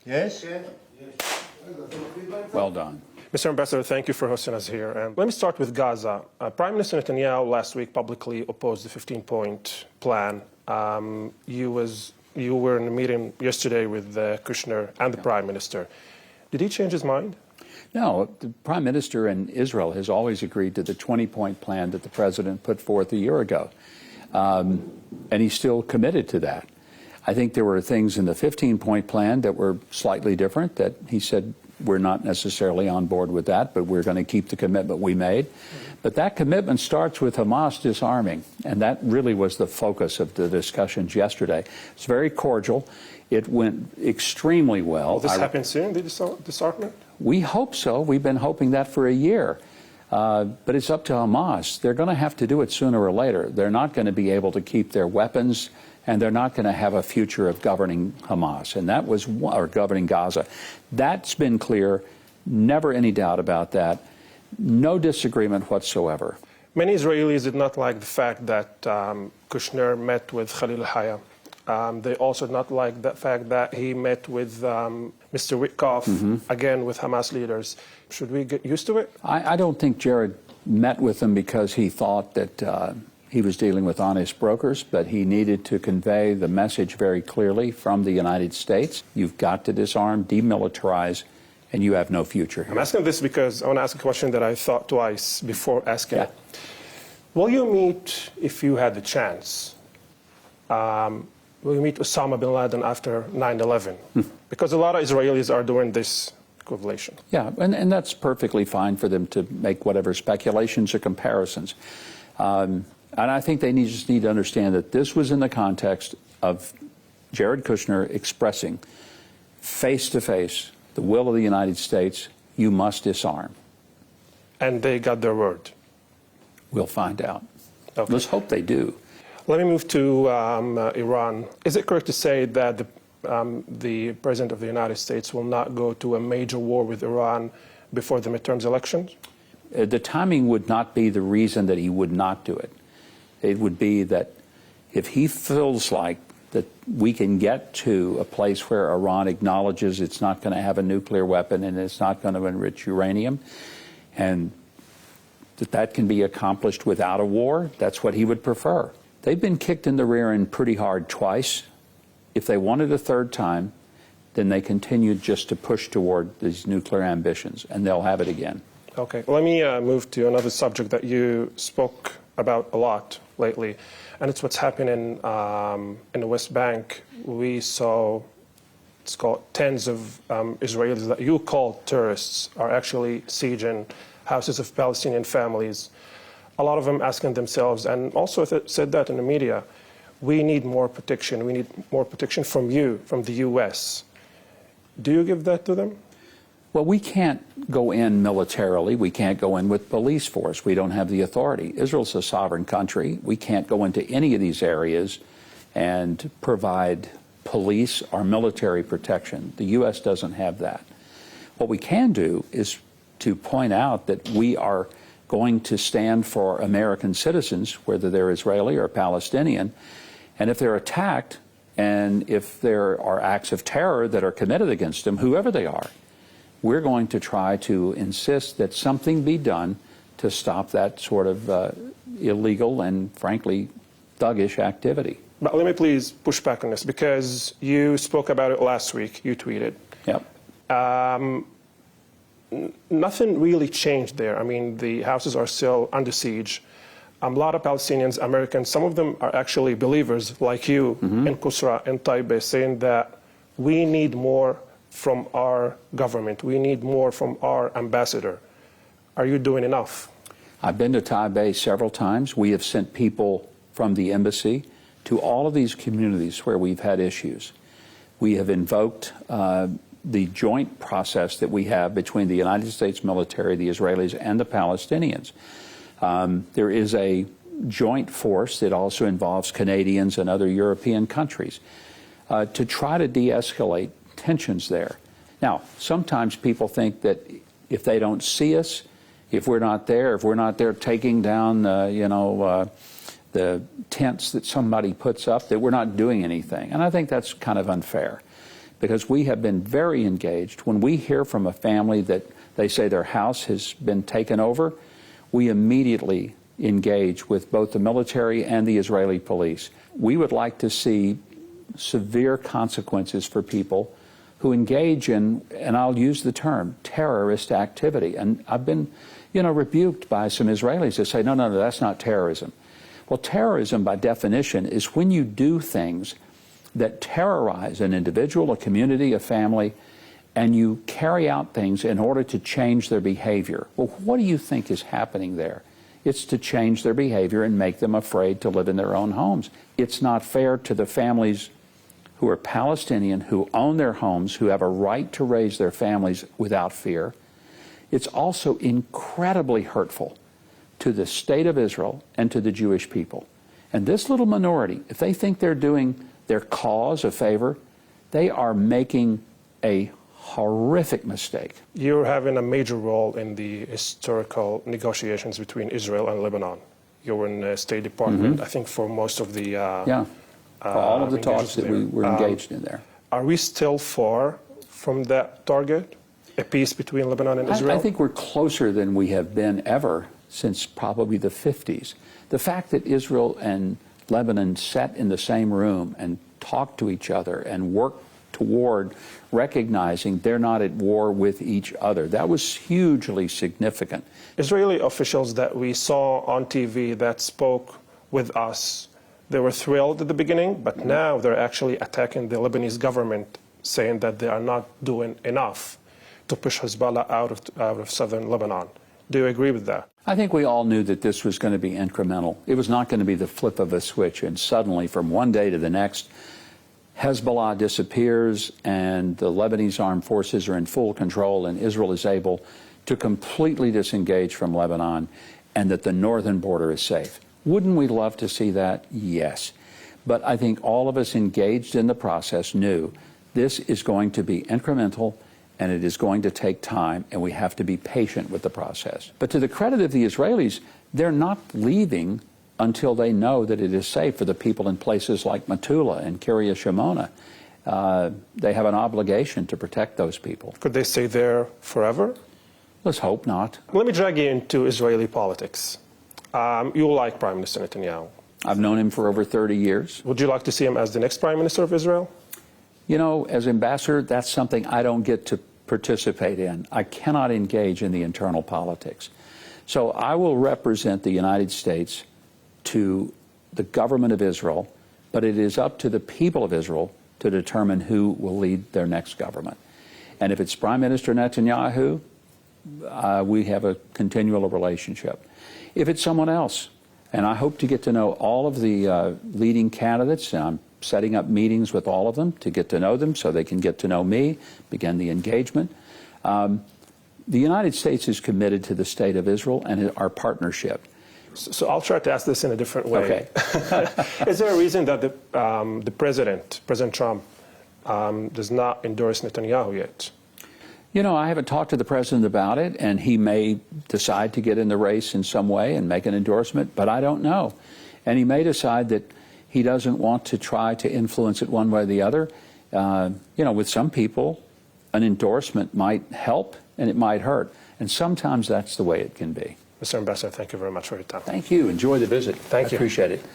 Yes? Well done. Mr. Ambassador, thank you for hosting us here. And let me start with Gaza. Prime Minister Netanyahu last week publicly opposed the 15-point plan. You were in a meeting yesterday with Kouchner and the Prime Minister. Did he change his mind? No, the Prime Minister in Israel has always agreed to the 20-point plan that the President put forth a year ago. And he's still committed to that. I think there were things in the 15-point plan that were slightly different that he said we're not necessarily on board with that, but we're going to keep the commitment we made. But that commitment starts with Hamas disarming, and that really was the focus of the discussions yesterday. It's very cordial. It went extremely well. Will this happen soon, the disarmament? We hope so. We've been hoping that for a year. But it's up to Hamas. They're going to have to do it sooner or later. They're not going to be able to keep their weapons, and they're not going to have a future of governing Hamas, and that was, or governing Gaza. That's been clear. Never any doubt about that. No disagreement whatsoever. Many Israelis did not like the fact that Kouchner met with Khalil Haya. They also did not like the fact that he met with Mr. Witkoff, again with Hamas leaders. Should we get used to it? I don't think Jared met with them because he thought that he was dealing with honest brokers, but he needed to convey the message very clearly from the United States. You've got to disarm, demilitarize, and you have no future here. I'm asking this because I want to ask a question that I thought twice before asking it. Will you meet, if you had the chance, will you meet Osama bin Laden after 9/11? Because a lot of Israelis are doing this equivalation. Yeah, and that's perfectly fine for them to make whatever speculations or comparisons. And I think they just need to understand that this was in the context of Jared Kushner expressing face-to-face the will of the United States, you must disarm. And they got their word. We'll find out. Okay. Let's hope they do. Let me move to Iran. Is it correct to say that the President of the United States will not go to a major war with Iran before the midterms elections? The timing would not be the reason that he would not do it. It would be that if he feels like that we can get to a place where Iran acknowledges it's not going to have a nuclear weapon and it's not going to enrich uranium, and that can be accomplished without a war, that's what he would prefer. They've been kicked in the rear end pretty hard twice. If they wanted a third time, then they continued just to push toward these nuclear ambitions, and they'll have it again. Okay. Let me move to another subject that you spoke about a lot lately, and it's what's happening in the West Bank. We saw, it's called tens of Israelis that you call terrorists are actually sieging houses of Palestinian families. A lot of them asking themselves, and also said that in the media, we need more protection. We need more protection from you, from the U.S. Do you give that to them? Well, we can't go in militarily. We can't go in with police force. We don't have the authority. Israel's a sovereign country. We can't go into any of these areas and provide police or military protection. The U.S. doesn't have that. What we can do is to point out that we are going to stand for American citizens, whether they're Israeli or Palestinian, and if they're attacked and if there are acts of terror that are committed against them, whoever they are, we're going to try to insist that something be done to stop that sort of illegal and, frankly, thuggish activity. But let me please push back on this, because you spoke about it last week. You tweeted. Yep. Nothing really changed there. I mean, the houses are still under siege. A lot of Palestinians, Americans, some of them are actually believers like you in Qusra and Taibeh, saying that we need more from our government. We need more from our ambassador. Are you doing enough? I've been to Taipei several times. We have sent people from the embassy to all of these communities where we've had issues. We have invoked the joint process that we have between the United States military, the Israelis, and the Palestinians. There is a joint force that also involves Canadians and other European countries to try to de-escalate tensions there. Now, sometimes people think that if they don't see us, if we're not there taking down, the tents that somebody puts up, that we're not doing anything. And I think that's kind of unfair. because we have been very engaged. When we hear from a family that they say their house has been taken over, we immediately engage with both the military and the Israeli police. We would like to see severe consequences for people who engage in, and I'll use the term, terrorist activity. And I've been, rebuked by some Israelis that say, no, that's not terrorism. Well, terrorism, by definition, is when you do things that terrorize an individual, a community, a family, and you carry out things in order to change their behavior. Well, what do you think is happening there? It's to change their behavior and make them afraid to live in their own homes. It's not fair to the families who are Palestinian, who own their homes, who have a right to raise their families without fear. It's also incredibly hurtful to the state of Israel and to the Jewish people. And this little minority, if they think they're doing their cause a favor, they are making a horrific mistake. You're having a major role in the historical negotiations between Israel and Lebanon. You were in the State Department, I think, for most of the... for all of the talks that we were engaged in there. Are we still far from that target, a peace between Lebanon and Israel? I think we're closer than we have been ever since probably the 50s. The fact that Israel and Lebanon sat in the same room and talked to each other and worked toward recognizing they're not at war with each other, that was hugely significant. Israeli officials that we saw on TV that spoke with us, they were thrilled at the beginning, but now they're actually attacking the Lebanese government, saying that they are not doing enough to push Hezbollah out of southern Lebanon. Do you agree with that? I think we all knew that this was going to be incremental. It was not going to be the flip of a switch, and suddenly, from one day to the next, Hezbollah disappears and the Lebanese armed forces are in full control and Israel is able to completely disengage from Lebanon and that the northern border is safe. Wouldn't we love to see that? Yes. But I think all of us engaged in the process knew this is going to be incremental and it is going to take time, and we have to be patient with the process. But to the credit of the Israelis, they're not leaving until they know that it is safe for the people in places like Metula and Kiryat Shimona. They have an obligation to protect those people. Could they stay there forever? Let's hope not. Let me drag you into Israeli politics. You like Prime Minister Netanyahu. I've known him for over 30 years. Would you like to see him as the next Prime Minister of Israel? As ambassador, that's something I don't get to participate in. I cannot engage in the internal politics. So I will represent the United States to the government of Israel, but it is up to the people of Israel to determine who will lead their next government. And if it's Prime Minister Netanyahu, we have a continual relationship. If it's someone else, and I hope to get to know all of the leading candidates, and I'm setting up meetings with all of them to get to know them so they can get to know me, begin the engagement. The United States is committed to the state of Israel and our partnership. So I'll try to ask this in a different way. Okay. Is there a reason that the President Trump, does not endorse Netanyahu yet? I haven't talked to the president about it, and he may decide to get in the race in some way and make an endorsement, but I don't know. And he may decide that he doesn't want to try to influence it one way or the other. With some people, an endorsement might help and it might hurt. And sometimes that's the way it can be. Mr. Ambassador, thank you very much for your time. Thank you. Enjoy the visit. Thank you. I appreciate it.